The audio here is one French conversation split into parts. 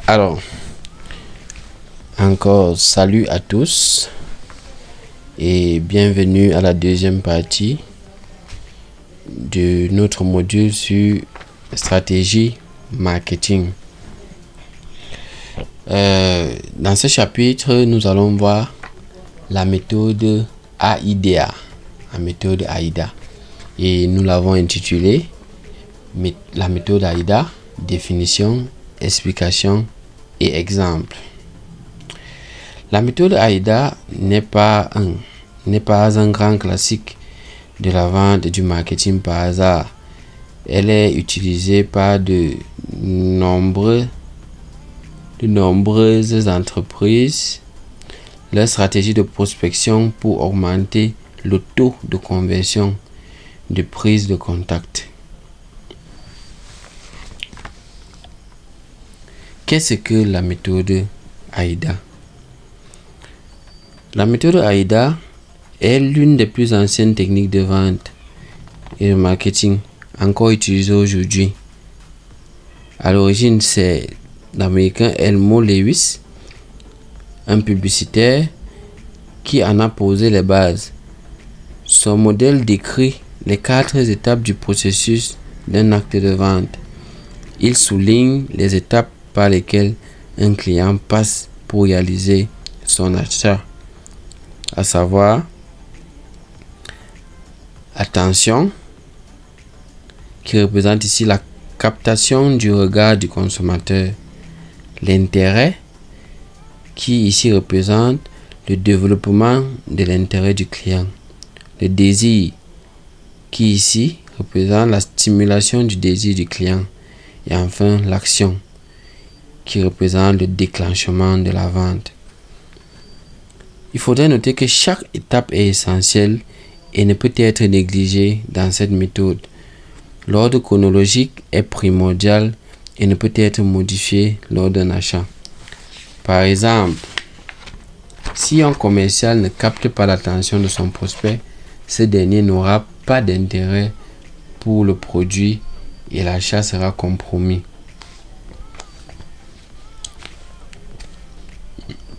Alors, encore salut à tous et bienvenue à la deuxième partie de notre module sur stratégie marketing. Dans ce chapitre, nous allons voir la méthode AIDA, et nous l'avons intitulée la méthode AIDA, définition, explication et exemple. La méthode AIDA n'est pas un grand classique de la vente et du marketing par hasard. Elle est utilisée par de nombreuses entreprises. Leur stratégie de prospection pour augmenter le taux de conversion de prise de contact. Qu'est-ce que la méthode AIDA? La méthode AIDA est l'une des plus anciennes techniques de vente et de marketing encore utilisées aujourd'hui. À l'origine, c'est l'américain Elmo Lewis, un publicitaire, qui en a posé les bases. Son modèle décrit les 4 étapes du processus d'un acte de vente. Il souligne les étapes par lesquelles un client passe pour réaliser son achat, à savoir attention, qui représente ici la captation du regard du consommateur, l'intérêt, qui ici représente le développement de l'intérêt du client, le désir, qui ici représente la stimulation du désir du client, et enfin l'action, qui représente le déclenchement de la vente. Il faudrait noter que chaque étape est essentielle et ne peut être négligée dans cette méthode. L'ordre chronologique est primordial et ne peut être modifié lors d'un achat. Par exemple, si un commercial ne capte pas l'attention de son prospect, ce dernier n'aura pas d'intérêt pour le produit et l'achat sera compromis.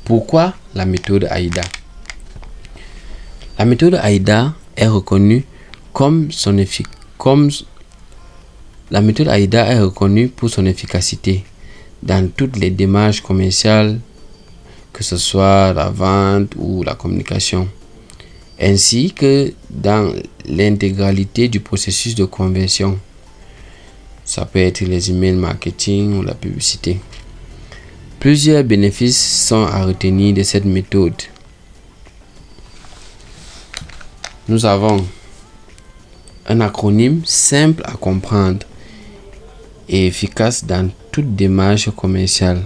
Pourquoi la méthode AIDA? La méthode AIDA est reconnue pour son efficacité dans toutes les démarches commerciales, que ce soit la vente ou la communication, ainsi que dans l'intégralité du processus de conversion. Ça peut être les emails marketing ou la publicité. Plusieurs bénéfices sont à retenir de cette méthode. Nous avons un acronyme simple à comprendre et efficace dans toute démarche commerciale.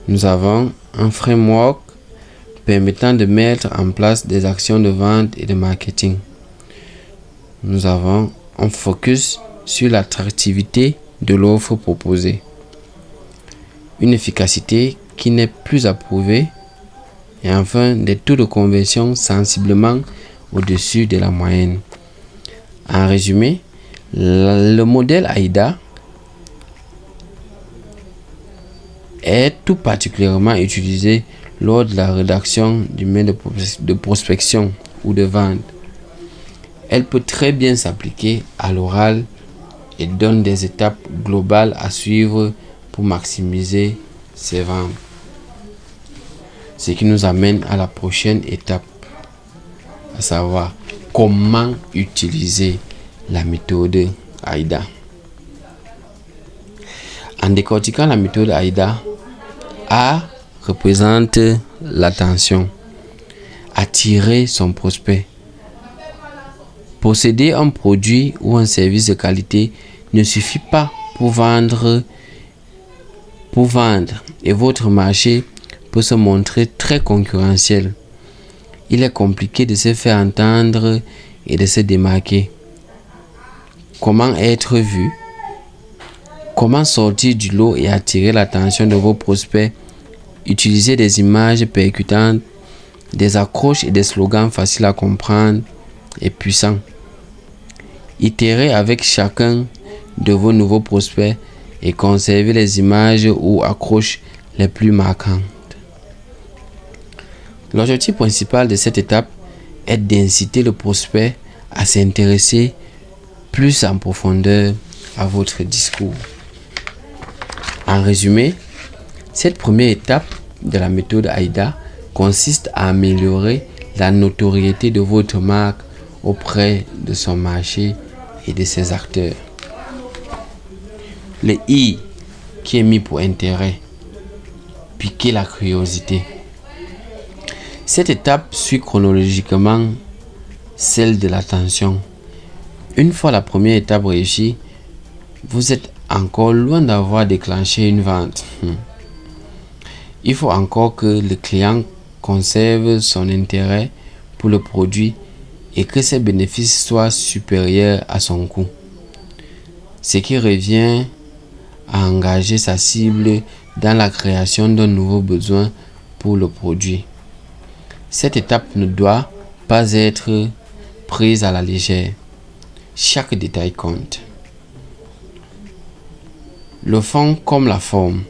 Nous avons un framework permettant de mettre en place des actions de vente et de marketing. Nous avons un focus sur l'attractivité de l'offre proposée. Une efficacité qui n'est plus à prouver, et enfin des taux de conversion sensiblement au-dessus de la moyenne. En résumé, le modèle AIDA est tout particulièrement utilisé lors de la rédaction du mail de prospection ou de vente. Elle peut très bien s'appliquer à l'oral et donne des étapes globales à suivre pour maximiser ses ventes. Ce qui nous amène à la prochaine étape, à savoir comment utiliser la méthode AIDA. En décortiquant la méthode AIDA, A représente l'attention, attirer son prospect. Posséder un produit ou un service de qualité ne suffit pas pour vendre et votre marché peut se montrer très concurrentiel. Il est compliqué de se faire entendre et de se démarquer. Comment être vu? Comment sortir du lot et attirer l'attention de vos prospects? Utilisez des images percutantes, des accroches et des slogans faciles à comprendre et puissants. Itérez avec chacun de vos nouveaux prospects et conserver les images ou accroches les plus marquantes. L'objectif principal de cette étape est d'inciter le prospect à s'intéresser plus en profondeur à votre discours. En résumé, cette première étape de la méthode AIDA consiste à améliorer la notoriété de votre marque auprès de son marché et de ses acteurs. Le I qui est mis pour intérêt, piquer la curiosité. Cette étape suit chronologiquement celle de l'attention. Une fois la première étape réussie, vous êtes encore loin d'avoir déclenché une vente. Il faut encore que le client conserve son intérêt pour le produit et que ses bénéfices soient supérieurs à son coût. Ce qui revient à engager sa cible dans la création d'un nouveau besoin pour le produit. Cette étape ne doit pas être prise à la légère. Chaque détail compte. Le fond comme la forme.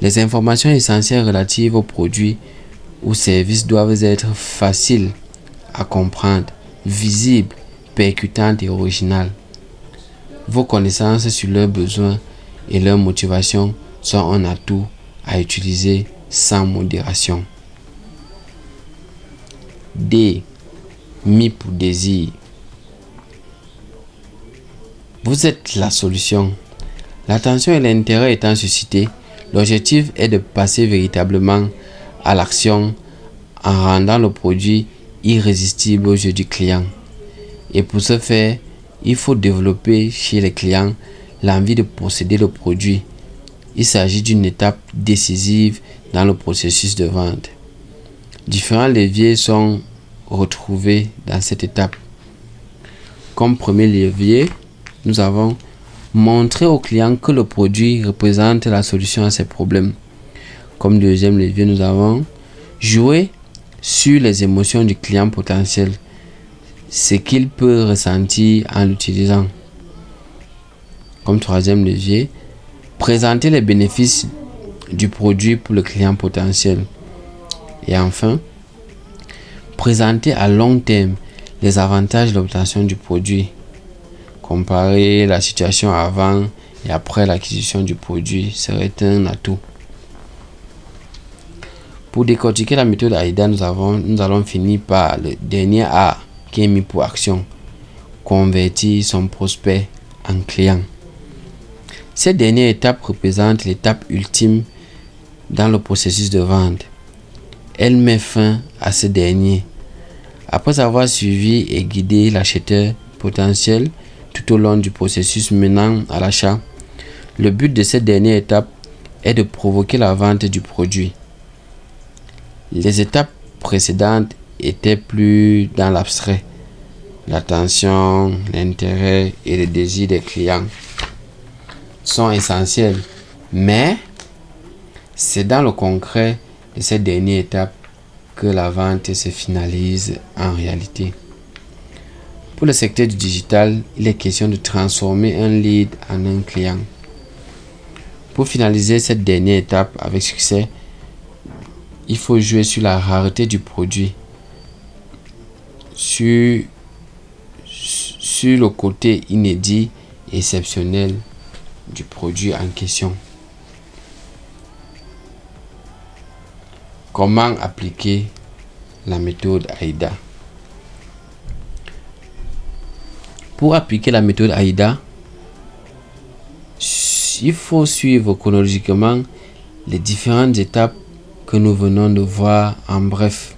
Les informations essentielles relatives aux produits ou services doivent être faciles à comprendre, visibles, percutantes et originales. Vos connaissances sur leurs besoins et leurs motivations sont un atout à utiliser sans modération. D. Mis pour désir. Vous êtes la solution. L'attention et l'intérêt étant suscités, l'objectif est de passer véritablement à l'action en rendant le produit irrésistible aux yeux du client. Et pour ce faire, il faut développer chez les clients l'envie de posséder le produit. Il s'agit d'une étape décisive dans le processus de vente. Différents leviers sont retrouvés dans cette étape. Comme premier levier, nous avons montré au client que le produit représente la solution à ses problèmes. Comme deuxième levier, nous avons joué sur les émotions du client potentiel, ce qu'il peut ressentir en l'utilisant. Comme troisième levier, présenter les bénéfices du produit pour le client potentiel. Et enfin, présenter à long terme les avantages de l'obtention du produit. Comparer la situation avant et après l'acquisition du produit serait un atout. Pour décortiquer la méthode AIDA, nous allons finir par le dernier A qui est mis pour action. Convertir son prospect en client. Cette dernière étape représente l'étape ultime dans le processus de vente. Elle met fin à ce dernier. Après avoir suivi et guidé l'acheteur potentiel tout au long du processus menant à l'achat, le but de cette dernière étape est de provoquer la vente du produit. Les étapes précédentes étaient plus dans l'abstrait. L'attention, l'intérêt et le désir des clients sont essentiels, mais c'est dans le concret de cette dernière étape que la vente se finalise en réalité. Pour le secteur du digital, il est question de transformer un lead en un client. Pour finaliser cette dernière étape avec succès, il faut jouer sur la rareté du produit, sur le côté inédit et exceptionnel du produit en question. Comment appliquer la méthode AIDA? Pour appliquer la méthode AIDA, il faut suivre chronologiquement les différentes étapes que nous venons de voir en bref.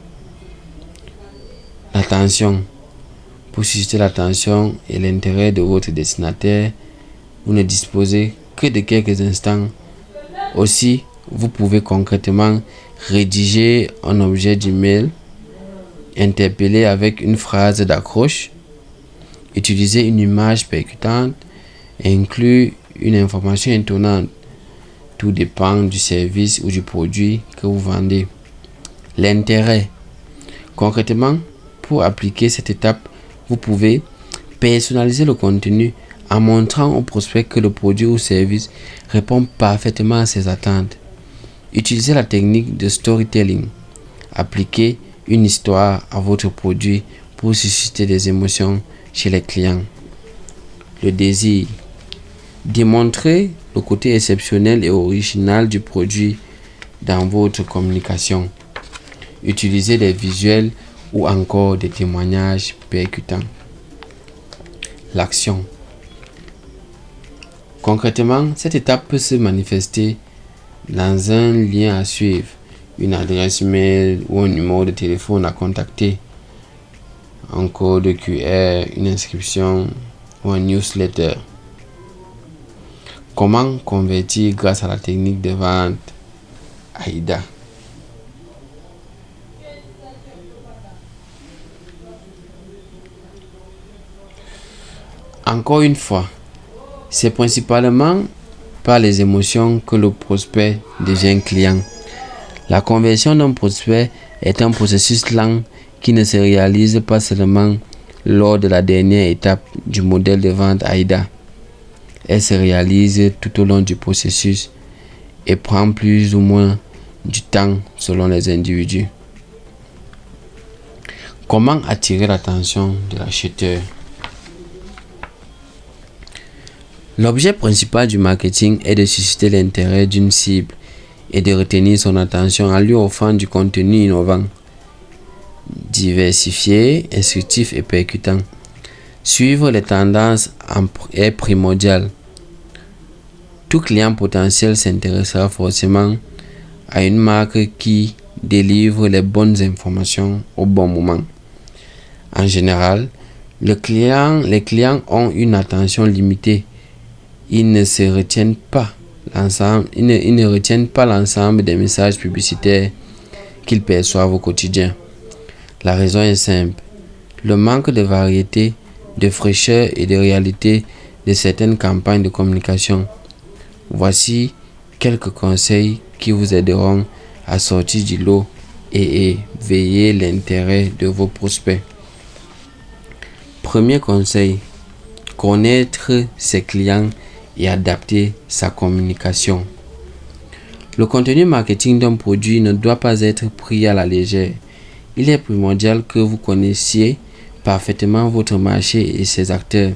L'attention. Pour susciter l'attention et l'intérêt de votre destinataire, vous ne disposez que de quelques instants. Aussi, vous pouvez concrètement rédiger un objet d'email, interpeller avec une phrase d'accroche, utiliser une image percutante et inclure une information étonnante. Tout dépend du service ou du produit que vous vendez. L'intérêt. Concrètement, pour appliquer cette étape, vous pouvez personnaliser le contenu en montrant au prospect que le produit ou service répond parfaitement à ses attentes. Utilisez la technique de storytelling. Appliquez une histoire à votre produit pour susciter des émotions chez les clients. Le désir. Démontrez le côté exceptionnel et original du produit dans votre communication. Utilisez des visuels ou encore des témoignages percutants. L'action. Concrètement, cette étape peut se manifester dans un lien à suivre, une adresse mail ou un numéro de téléphone à contacter, un code QR, une inscription ou un newsletter. Comment convertir grâce à la technique de vente AIDA? Encore une fois, c'est principalement par les émotions que le prospect devient client. La conversion d'un prospect est un processus lent qui ne se réalise pas seulement lors de la dernière étape du modèle de vente AIDA. Elle se réalise tout au long du processus et prend plus ou moins du temps selon les individus. Comment attirer l'attention de l'acheteur? L'objet principal du marketing est de susciter l'intérêt d'une cible et de retenir son attention en lui offrant du contenu innovant, diversifié, instructif et percutant. Suivre les tendances est primordial. Tout client potentiel s'intéressera forcément à une marque qui délivre les bonnes informations au bon moment. En général, les clients ont une attention limitée. Ils ne retiennent pas l'ensemble des messages publicitaires qu'ils perçoivent au quotidien. La raison est simple. Le manque de variété, de fraîcheur et de réalité de certaines campagnes de communication. Voici quelques conseils qui vous aideront à sortir du lot et éveiller l'intérêt de vos prospects. Premier conseil, connaître ses clients et adapter sa communication. Le contenu marketing d'un produit ne doit pas être pris à la légère. Il est primordial que vous connaissiez parfaitement votre marché et ses acteurs.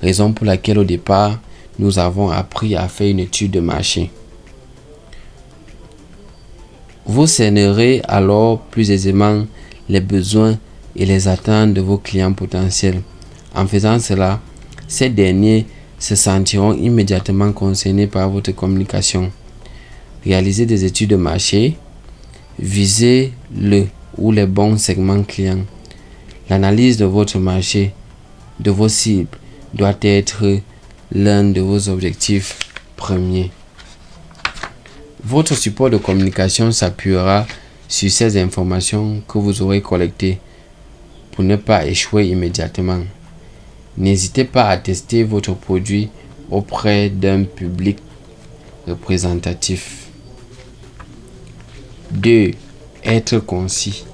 Raison pour laquelle au départ, nous avons appris à faire une étude de marché. Vous cernerez alors plus aisément les besoins et les attentes de vos clients potentiels. En faisant cela, ces derniers se sentiront immédiatement concernés par votre communication. Réalisez des études de marché, visez le ou les bons segments clients. L'analyse de votre marché, de vos cibles, doit être l'un de vos objectifs premiers. Votre support de communication s'appuiera sur ces informations que vous aurez collectées pour ne pas échouer immédiatement. N'hésitez pas à tester votre produit auprès d'un public représentatif. 2. Être concis.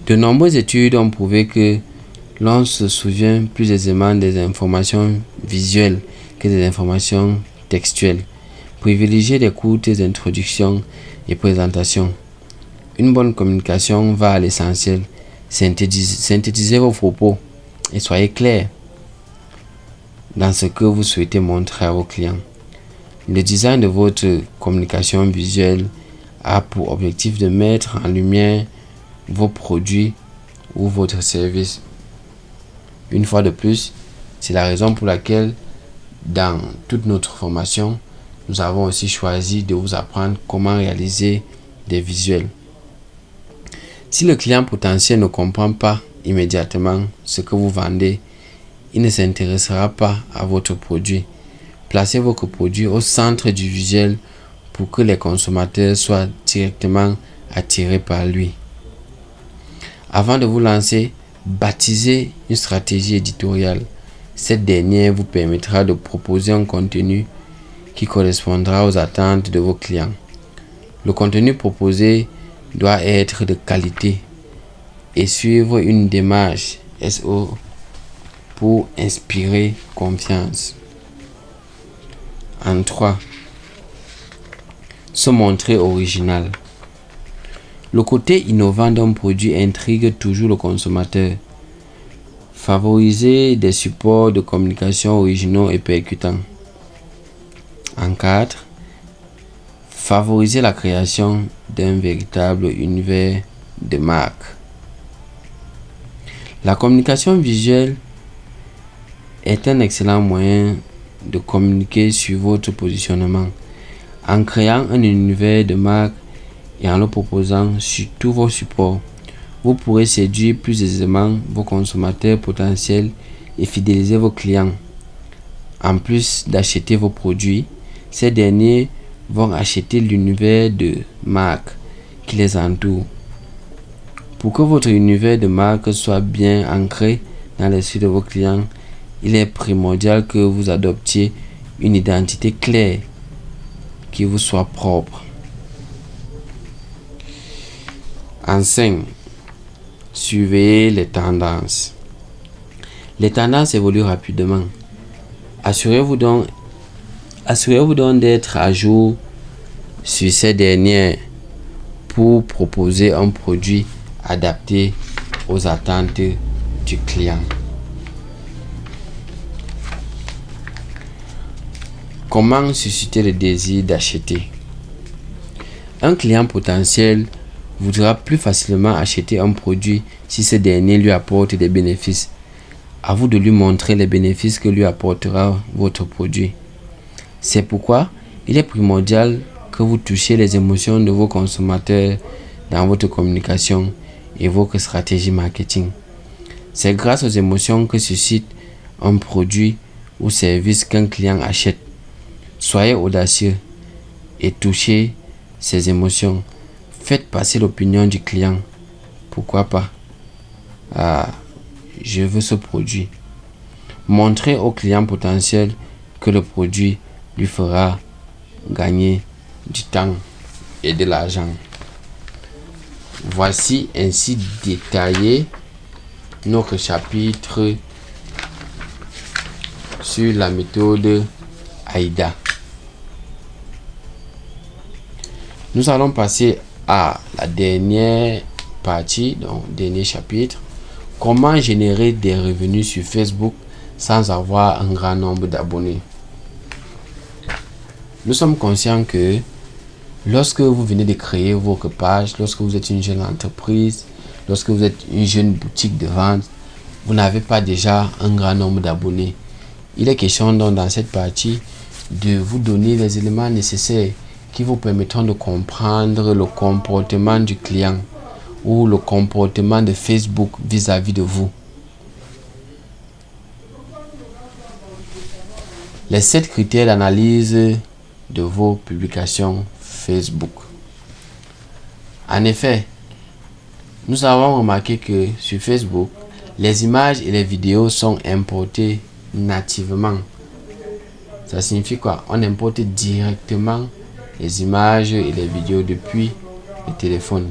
De nombreuses études ont prouvé que l'on se souvient plus aisément des informations visuelles que des informations textuelles. Privilégiez des courtes introductions et présentations. Une bonne communication va à l'essentiel. Synthétisez vos propos et soyez clair dans ce que vous souhaitez montrer à vos clients. Le design de votre communication visuelle a pour objectif de mettre en lumière vos produits ou votre service. Une fois de plus, c'est la raison pour laquelle dans toute notre formation, nous avons aussi choisi de vous apprendre comment réaliser des visuels. Si le client potentiel ne comprend pas immédiatement ce que vous vendez, il ne s'intéressera pas à votre produit. Placez votre produit au centre du visuel pour que les consommateurs soient directement attirés par lui. Avant de vous lancer, baptisez une stratégie éditoriale. Cette dernière vous permettra de proposer un contenu qui correspondra aux attentes de vos clients. Le contenu proposé doit être de qualité et suivre une démarche SEO pour inspirer confiance. En 3, se montrer original. Le côté innovant d'un produit intrigue toujours le consommateur. Favoriser des supports de communication originaux et percutants. En 4, favoriser la création d'un véritable univers de marque. La communication visuelle est un excellent moyen de communiquer sur votre positionnement. En créant un univers de marque et en le proposant sur tous vos supports, vous pourrez séduire plus aisément vos consommateurs potentiels et fidéliser vos clients. En plus d'acheter vos produits, ces derniers vont acheter l'univers de marque qui les entoure. Pour que votre univers de marque soit bien ancré dans l'esprit de vos clients, il est primordial que vous adoptiez une identité claire qui vous soit propre. En 5, suivez les tendances. Les tendances évoluent rapidement. Assurez-vous donc d'être à jour sur ces dernières pour proposer un produit adapté aux attentes du client. Comment susciter le désir d'acheter? Un client potentiel voudra plus facilement acheter un produit si ce dernier lui apporte des bénéfices. À vous de lui montrer les bénéfices que lui apportera votre produit. C'est pourquoi il est primordial que vous touchiez les émotions de vos consommateurs dans votre communication et votre stratégie marketing. C'est grâce aux émotions que suscite un produit ou service qu'un client achète. Soyez audacieux et touchez ces émotions. Faites passer l'opinion du client. Pourquoi pas? Je veux ce produit. Montrez au client potentiel que le produit lui fera gagner du temps et de l'argent. Voici ainsi détaillé notre chapitre sur la méthode AIDA. Nous allons passer à la dernière partie, donc dernier chapitre. Comment générer des revenus sur Facebook sans avoir un grand nombre d'abonnés? Nous sommes conscients que lorsque vous venez de créer votre page, lorsque vous êtes une jeune entreprise, lorsque vous êtes une jeune boutique de vente, vous n'avez pas déjà un grand nombre d'abonnés. Il est question donc dans cette partie de vous donner les éléments nécessaires qui vous permettront de comprendre le comportement du client ou le comportement de Facebook vis-à-vis de vous. Les 7 critères d'analyse de vos publications Facebook. En effet, nous avons remarqué que sur Facebook, les images et les vidéos sont importées nativement. Ça signifie quoi? On importe directement les images et les vidéos depuis le téléphone.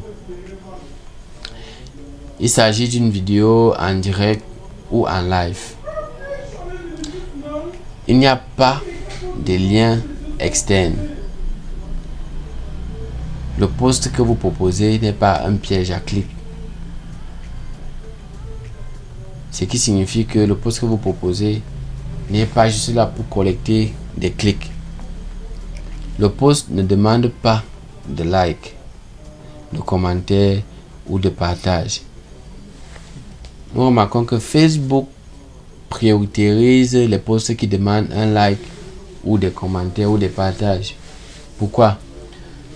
Il s'agit d'une vidéo en direct ou en live. Il n'y a pas de lien externe. Le post que vous proposez n'est pas un piège à clic. Ce qui signifie que le post que vous proposez n'est pas juste là pour collecter des clics. Le post ne demande pas de like, de commentaires ou de partage. Nous remarquons que Facebook priorise les posts qui demandent un like ou des commentaires ou des partages. Pourquoi?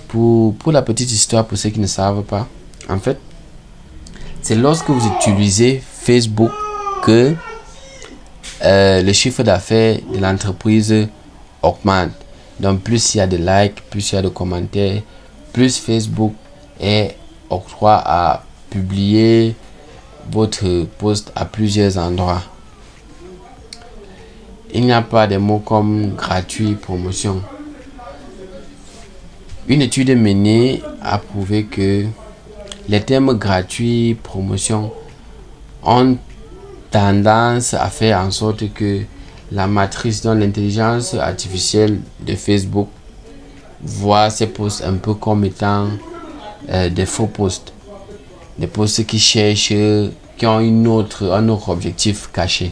Pour la petite histoire, pour ceux qui ne savent pas, en fait, c'est lorsque vous utilisez Facebook que le chiffre d'affaires de l'entreprise augmente. Donc plus il y a de likes, plus il y a de commentaires, plus Facebook est octroie à publier votre post à plusieurs endroits. Il n'y a pas de mots comme gratuit, promotion. Une étude menée a prouvé que les termes gratuit, promotion ont tendance à faire en sorte que la matrice dans l'intelligence artificielle de Facebook voit ces posts un peu comme étant des faux posts. Des posts qui cherchent, qui ont un autre objectif caché.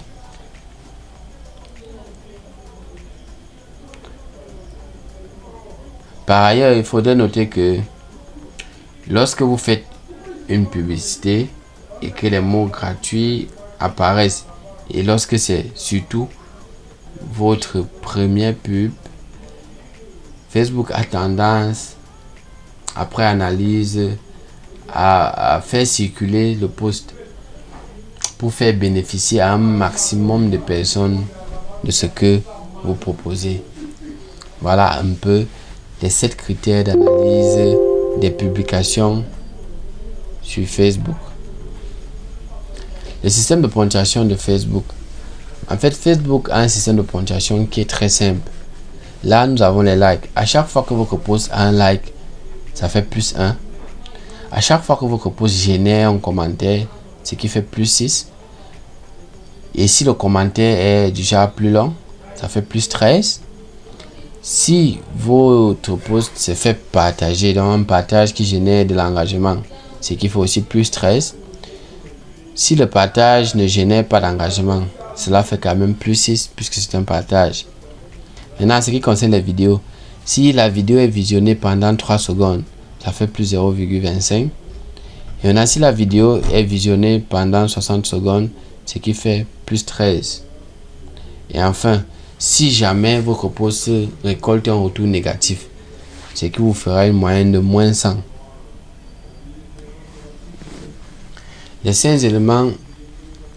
Par ailleurs, il faudrait noter que lorsque vous faites une publicité et que les mots gratuits apparaissent, et lorsque c'est surtout votre première pub, Facebook a tendance, après analyse, à faire circuler le post pour faire bénéficier à un maximum de personnes de ce que vous proposez. Voilà un peu les 7 critères d'analyse des publications sur Facebook. Le système de ponctuation de Facebook. En fait, Facebook a un système de ponctuation qui est très simple. Là, nous avons les likes. À chaque fois que votre post a un like, ça fait plus 1. À chaque fois que votre post génère un commentaire, ce qui fait plus 6. Et si le commentaire est déjà plus long, ça fait plus 13. Si votre post se fait partager dans un partage qui génère de l'engagement, ce qui fait aussi plus 13. Si le partage ne génère pas d'engagement, cela fait quand même plus 6 puisque c'est un partage. Maintenant, en ce qui concerne les vidéos, si la vidéo est visionnée pendant 3 secondes, ça fait plus 0,25. Et maintenant, si la vidéo est visionnée pendant 60 secondes, ce qui fait plus 13. Et enfin, si jamais votre post récolte un retour négatif, ce qui vous fera une moyenne de moins 100. Les 5 éléments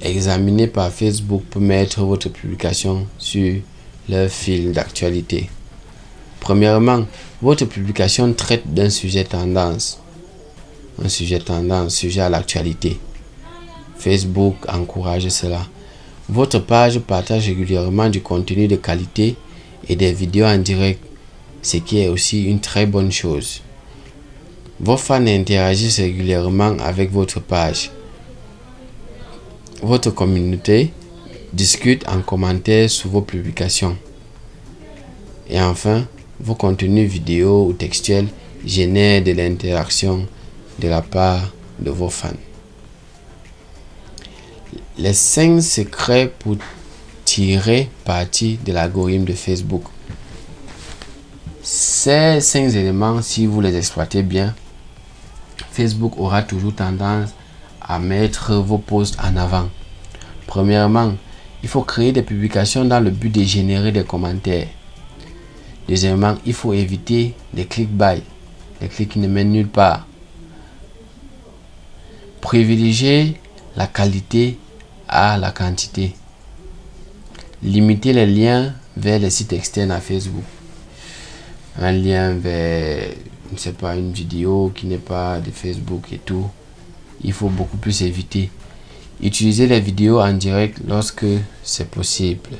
examinés par Facebook pour mettre votre publication sur leur fil d'actualité. Premièrement, votre publication traite d'un sujet tendance. Un sujet tendance, sujet à l'actualité. Facebook encourage cela. Votre page partage régulièrement du contenu de qualité et des vidéos en direct, ce qui est aussi une très bonne chose. Vos fans interagissent régulièrement avec votre page. Votre communauté discute en commentaire sur vos publications. Et enfin, vos contenus vidéo ou textuels génèrent de l'interaction de la part de vos fans. Les 5 secrets pour tirer parti de l'algorithme de Facebook. Ces 5 éléments, si vous les exploitez bien, Facebook aura toujours tendance à mettre vos posts en avant. Premièrement, il faut créer des publications dans le but de générer des commentaires. Deuxièmement, il faut éviter les clickbait, les clics qui ne mènent nulle part. Privilégier la qualité à la quantité. Limiter les liens vers les sites externes à Facebook. Un lien vers, je ne sais pas, une vidéo qui n'est pas de Facebook et tout. Il faut beaucoup plus éviter. Utilisez les vidéos en direct lorsque c'est possible.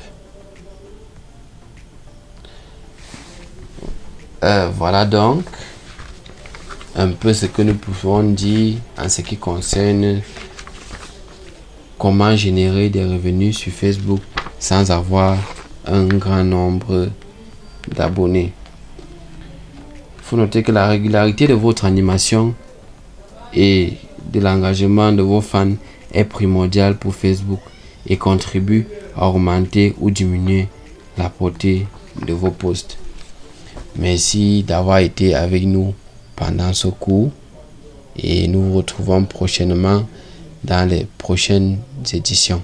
Voilà donc un peu ce que nous pouvons dire en ce qui concerne comment générer des revenus sur Facebook sans avoir un grand nombre d'abonnés. Il faut noter que la régularité de votre animation et de l'engagement de vos fans est primordial pour Facebook et contribue à augmenter ou diminuer la portée de vos posts. Merci d'avoir été avec nous pendant ce cours et nous vous retrouvons prochainement dans les prochaines éditions.